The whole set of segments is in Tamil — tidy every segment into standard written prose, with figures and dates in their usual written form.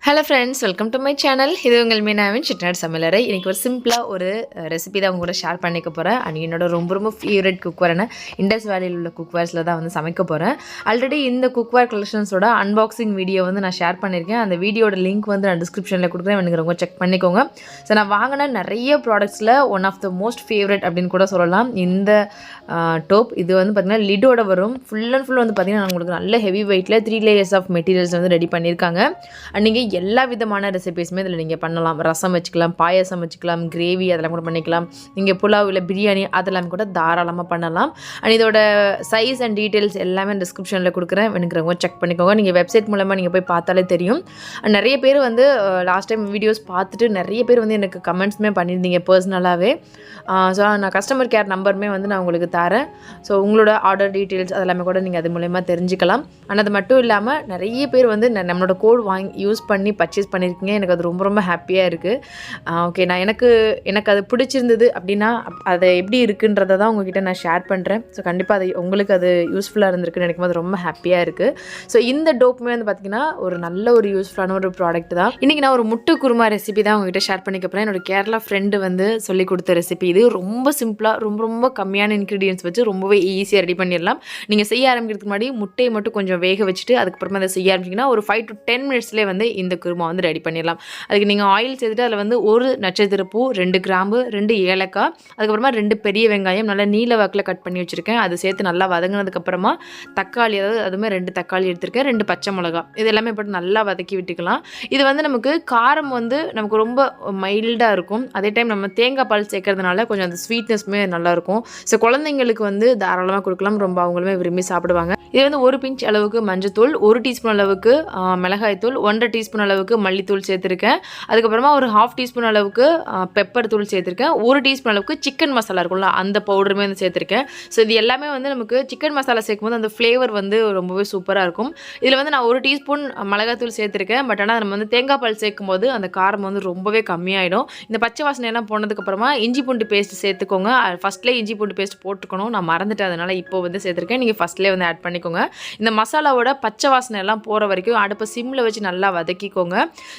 Hello friends, welcome to my channel. இது உங்கள் மீனாவின் சிட்நாட் சமையலறை. இன்றைக்கி ஒரு சிம்பிளாக ஒரு ரெசிபி தான் உங்க கூட ஷேர் பண்ணிக்க போகிறேன். அண்ட் என்னோட ரொம்ப ஃபேவரட் குக்வேரான இண்டஸ் வேலியில் உள்ள குக்வேர்ஸில் தான் வந்து சமைக்க போகிறேன். ஆல்ரெடி இந்த குக்வேர் கலெக்ஷன்ஸோட அன்பாக்சிங் வீடியோ வந்து நான் ஷேர் பண்ணியிருக்கேன். அந்த வீடியோட லிங்க் வந்து நான் டிஸ்கிரிப்ஷனில் கொடுக்குறேன், வேணுங்கிறவங்க செக் பண்ணிக்கோங்க. ஸோ நான் வாங்கின நிறைய ப்ராடக்ட்ஸில் one of the most favourite அப்படின்னு கூட சொல்லலாம் இந்த டோப். இது வந்து பார்த்திங்கன்னா லிடோட வரும். ஃபுல் அண்ட் ஃபுல் வந்து பார்த்திங்கன்னா உங்களுக்கு நல்ல ஹெவி வெயிட்டில் 3 லேயர்ஸ் ஆஃப் மெட்டீரியல்ஸ் வந்து ரெடி பண்ணியிருக்காங்க. அண்ட் நீங்கள் எல்லா விதமான ரெசிபீஸுமே இதில் நீங்கள் பண்ணலாம். ரசம் வச்சுக்கலாம், பாயசம் வச்சுக்கலாம், கிரேவி அதெல்லாம் கூட பண்ணிக்கலாம். நீங்கள் புலாவ் இல்லை பிரியாணி அதெல்லாம் கூட தாராளமாக பண்ணலாம். அண்ட் இதோட சைஸ் அண்ட் டீட்டெயில்ஸ் எல்லாமே டிஸ்கிரிப்ஷனில் கொடுக்குறேன், வேணுங்கிறவங்க செக் பண்ணிக்கோங்க. நீங்கள் வெப்சைட் மூலமாக நீங்கள் போய் பார்த்தாலே தெரியும். நிறைய பேர் வந்து லாஸ்ட் டைம் வீடியோஸ் பார்த்துட்டு நிறைய பேர் வந்து எனக்கு கமெண்ட்ஸுமே பண்ணியிருந்தீங்க பர்சனலாகவே. ஸோ நான் கஸ்டமர் கேர் நம்பருமே வந்து நான் உங்களுக்கு தரேன். ஸோ உங்களோட ஆர்டர் டீட்டெயில்ஸ் அதெல்லாமே கூட நீங்கள் அது மூலயமா தெரிஞ்சுக்கலாம். ஆனால் அது மட்டும் இல்லாமல் நிறைய பேர் வந்து நம்மளோட கோட் யூஸ் பண்ணி பர்ச்சேஸ் பண்ணியிருக்கீங்க. எனக்கு அது ரொம்ப ஹாப்பியாக இருக்குது. ஓகே, நான் எனக்கு அது பிடிச்சிருந்தது அப்படின்னா அதை எப்படி இருக்குன்றதை தான் உங்ககிட்ட நான் ஷேர் பண்ணுறேன். ஸோ கண்டிப்பாக அது உங்களுக்கு அது யூஸ்ஃபுல்லாக இருந்திருக்குன்னு நினைக்கும் போது ரொம்ப ஹாப்பியாக இருக்குது. ஸோ இந்த டோப்புமே வந்து பார்த்திங்கன்னா ஒரு நல்ல ஒரு யூஸ்ஃபுல்லான ஒரு ப்ராடக்ட் தான். இன்றைக்கி நான் ஒரு முட்டை குருமா ரெசிபி தான் உங்ககிட்ட ஷேர் பண்ணிக்க போகிறேன். என்னோட கேரளா ஃப்ரெண்டு வந்து சொல்லி கொடுத்த ரெசிபி. இது ரொம்ப சிம்பிளாக ரொம்ப கம்மியான இன்க்ரீடியன்ஸ் வச்சு ரொம்பவே ஈஸியாக ரெடி பண்ணிடலாம். நீங்கள் செய்ய ஆரம்பிக்கிறதுக்கு முன்னாடி முட்டையை மட்டும் கொஞ்சம் வேக வச்சுட்டு அதுக்கப்புறமா அதை செய்ய ஆரம்பிச்சிங்கன்னா ஒரு 5 to 10 மினிட்ஸ்லேயே வந்து இந்த குருமா வந்து ரெடி பண்ணிடலாம். அதுக்கு நீங்கள் ஆயில் சேர்த்துட்டு அதில் வந்து 1 நட்சத்திரப்பூ, 2 கிராம்பு, 2 ஏலக்காய், அதுக்கப்புறமா 2 பெரிய வெங்காயம் நல்லா நீல வாக்கில் கட் பண்ணி வச்சுருக்கேன். அது சேர்த்து நல்லா வதங்கினதுக்கப்புறமா தக்காளி, அதாவது அதுவுமே 2 தக்காளி எடுத்திருக்கேன், 2 பச்சை மிளகா, இது எல்லாமே போட்டு நல்லா வதக்கி விட்டுக்கலாம். இது வந்து நமக்கு காரம் வந்து நமக்கு ரொம்ப மைல்டாக இருக்கும். அதே டைம் நம்ம தேங்காய் பால் சேர்க்கறதுனால கொஞ்சம் அந்த ஸ்வீட்னஸ்மே நல்லாயிருக்கும். ஸோ குழந்தைங்களுக்கு வந்து தாராளமாக கொடுக்கலாம், ரொம்ப அவங்களுமே விரும்பி சாப்பிடுவாங்க. இது வந்து 1 பிஞ்ச் அளவுக்கு மஞ்சத்தூள், 1 டீஸ்பூன் அளவுக்கு மிளகாய்த்தூள், 1.5 டீஸ்பூன் அளவுக்கு மல்லித்தூள் சேர்த்துருக்கேன். அதுக்கப்புறமா ஒரு 1/2 டீஸ்பூன் அளவுக்கு பெப்பர் தூள் சேர்த்துருக்கேன். 1 டீஸ்பூன் அளவுக்கு சிக்கன் மசாலா இருக்கும்ல, அந்த பவுடருமே வந்து சேர்த்துருக்கேன். ஸோ இது எல்லாமே வந்து நமக்கு சிக்கன் மசாலா சேர்க்கும்போது அந்த ஃப்ளேவர் வந்து ரொம்பவே சூப்பராக இருக்கும். இதில் வந்து நான் 1 டீஸ்பூன் மிளகாய்த்தூள் சேர்த்துருக்கேன். பட் ஆனால் நம்ம வந்து தேங்காய் பால் சேர்க்கும்போது அந்த காரம் வந்து ரொம்பவே கம்மியாயிடும். இந்த பச்சை வாசனை எல்லாம் போனதுக்கப்புறமா இஞ்சி பூண்டு பேஸ்ட் சேர்த்துக்கோங்க. ஃபஸ்ட்லேயே இஞ்சி பூண்டு பேஸ்ட் போட்டுக்கணும், நான் மறந்துட்டேன், அதனால் இப்போ வந்து சேர்த்துருக்கேன். நீங்கள் ஃபஸ்ட்லேயே வந்து ஆட் பண்ணிக்கோங்க. இந்த மசாலாவோட பச்சை வாசனை எல்லாம் போகிற வரைக்கும் அடுப்பை சிம்மில் வச்சு நல்லா வதக்கிக்கோங்க.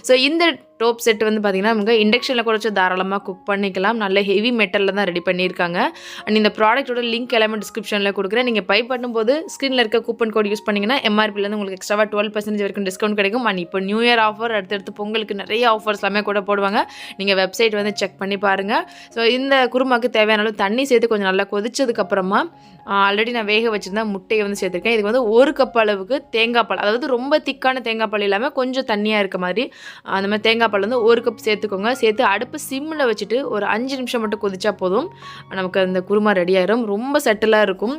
ஸோ இந்த டோப் செட் வந்து பார்த்திங்கன்னா நமக்கு இண்டக்ஷனில் கூட வச்சு தாராளமாக குக் பண்ணிக்கலாம். நல்ல ஹெவி மெட்டலில் தான் ரெடி பண்ணியிருக்காங்க. அண்ட் இந்த ப்ராடக்ட்டோட லிங்க் எல்லாமே டிஸ்கிரிப்ஷனில் கொடுக்குறேன். நீங்கள் பை பண்ணும்போது ஸ்க்ரீனில் இருக்க கூப்பன் கோட் யூஸ் பண்ணிங்கன்னா எம்ஆர்பிலேருந்து உங்களுக்கு எக்ஸ்ட்ராவாக 12% வரைக்கும் டிஸ்கவுண்ட் கிடைக்கும். அண்ட் இப்போ நியூ இயர் ஆஃபர், அடுத்தடுத்து பொங்கலுக்கு நிறைய ஆஃபர்ஸ் எல்லாமே கூட போடுவாங்க. நீங்கள் வெப்சைட் வந்து செக் பண்ணி பாருங்கள். ஸோ இந்த குருமாக்கு தேவையான அளவு தண்ணி சேர்த்து கொஞ்சம் நல்லா கொதிச்சதுக்கப்புறமா ஆல்ரெடி நான் வேக வச்சுருந்தேன் முட்டையை வந்து சேர்த்துருக்கேன். இதுக்கு வந்து 1 கப் அளவுக்கு தேங்காய் பால், அதாவது ரொம்ப திக்கான தேங்காய் பால் இல்லாமல் கொஞ்சம் தண்ணியாக இருக்க மாதிரி அந்த மாதிரி தேங்காய் பால் வந்து 1 கப் சேர்த்துக்கோங்க. சேர்த்து அடுப்பு சிம்மில் வச்சுட்டு ஒரு 5 நிமிஷம் மட்டும் கொதிச்சா போதும், நமக்கு அந்த குருமா ரெடி ஆயிரும். ரொம்ப செட்டிலாக இருக்கும்,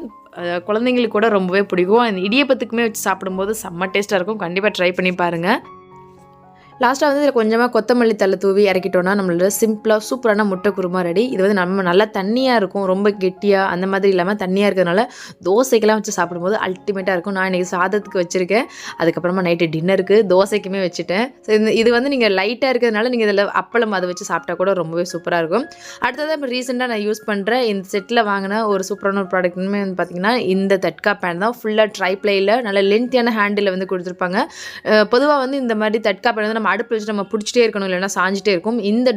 குழந்தைங்களுக்கு கூட ரொம்பவே பிடிக்கும். அந்த இடியப்பத்துக்குமே வச்சு சாப்பிடும்போது செம்ம டேஸ்ட்டாக இருக்கும். கண்டிப்பாக ட்ரை பண்ணி பாருங்கள். லாஸ்ட்டாக வந்து இதில் கொஞ்சமாக கொத்தமல்லி தலை தூவி இறக்கிட்டோன்னா நம்மளோட சிம்பிளாக சூப்பரான முட்டை குருமா ரெடி. இது வந்து நம்ம நல்லா தண்ணியாக இருக்கும், ரொம்ப கெட்டியாக அந்த மாதிரி இல்லாமல் தண்ணியாக இருக்கிறதுனால தோசைக்கெல்லாம் வச்சு சாப்பிடும்போது அல்டிமேட்டாக இருக்கும். நான் இன்றைக்கி சாதத்துக்கு வச்சுருக்கேன், அதுக்கப்புறமா நைட்டு டின்னருக்கு தோசைக்குமே வச்சுட்டேன். ஸோ இது வந்து நீங்கள் லைட்டாக இருக்கிறதுனால நீங்கள் இதில் அப்பளம் அதை வச்சு சாப்பிட்டா கூட ரொம்பவே சூப்பராக இருக்கும். அடுத்தது இப்போ ரீசெண்டாக நான் யூஸ் பண்ணுறேன் இந்த செட்டில் வாங்கின ஒரு சூப்பரான ஒரு ப்ராடக்ட்னுமே வந்து பார்த்திங்கன்னா இந்த தட்கா பேன் தான். ஃபுல்லாக ட்ரை பிளேயில் நல்ல லென்த்தியான ஹேண்டில் வந்து கொடுத்துருப்பாங்க. பொதுவாக வந்து இந்த மாதிரி தட்கா பேன் வந்து நம்ம அடுப்பு வச்சு நம்ம பிடிச்சிட்டே இருக்கணும், இல்லைனா சாஞ்சிட்டே இருக்கும். இந்த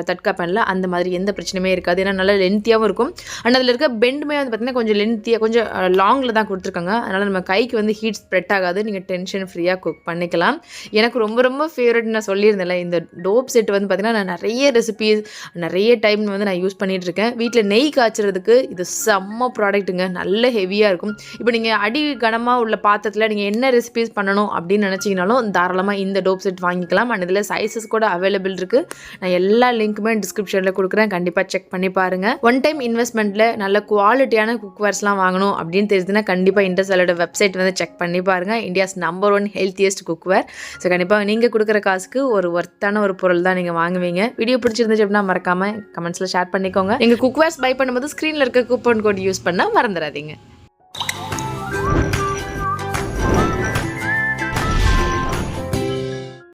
தட்கா பேனில் அந்த மாதிரி எந்த பிரச்சனையுமே இருக்காது, ஏன்னா நல்லா லென்த்தியாகவும் இருக்கும். அண்ட் அதில் இருக்க பெண்டுமே வந்து பார்த்திங்கன்னா கொஞ்சம் லென்த்தியாக கொஞ்சம் லாங்கில் தான் கொடுத்துருக்காங்க. அதனால் நம்ம கைக்கு வந்து ஹீட் ஸ்ப்ரெட் ஆகாது, நீங்கள் டென்ஷன் ஃப்ரீயாக குக் பண்ணிக்கலாம். எனக்கு ரொம்ப ஃபேவரட் நான் சொல்லியிருந்தேன்ல, இந்த டோப் செட் வந்து பார்த்திங்கன்னா நான் நிறைய ரெசிபீஸ் நிறைய டைம் வந்து நான் யூஸ் பண்ணிகிட்டு இருக்கேன். வீட்டில் நெய் காய்ச்சறதுக்கு இது செம்ம ப்ராடக்ட்டுங்க, நல்ல ஹெவியாக இருக்கும். இப்போ நீங்கள் அடி கனமாக உள்ள பாத்திரத்தில் நீங்கள் என்ன ரெசிபீஸ் பண்ணணும் அப்படின்னு நினச்சிங்கனாலும் தாராளமாக இந்த டோப் செட் வாங்கிக்கலாம். அண்ட் இதில் சைஸஸ் கூட அவைலபிள் இருக்குது. நான் எல்லா லிங்க்குமே டிஸ்கிரிப்ஷனில் கொடுக்குறேன், கண்டிப்பாக செக் பண்ணி பாருங்கள். ஒன் டைம் இன்வெஸ்ட்மெண்ட்டில் நல்ல குவாலிட்டியான குக்வேர்ஸ்லாம் வாங்கணும் அப்படின்னு தெரிஞ்சுன்னா கண்டிப்பாக இண்டஸ் வேலியோட வெப்சைட் வந்து செக் பண்ணி பாருங்கள். India's number 1 healthiest cookware. So கண்டிப்பாக நீங்கள் கொடுக்குற காசுக்கு ஒரு ஒர்த்தான ஒரு பொருள் தான் நீங்கள் வாங்குவீங்க. வீடியோ பிடிச்சிருந்துச்சு அப்படின்னா மறக்காமல் கமெண்ட்ஸில் ஷேர் பண்ணிக்கோங்க. நீங்கள் குக்வேர்ஸ் பை பண்ணும்போது ஸ்க்ரீனில் இருக்க கூப்பன் கோட் யூஸ் பண்ணால் மறந்துடாதீங்க.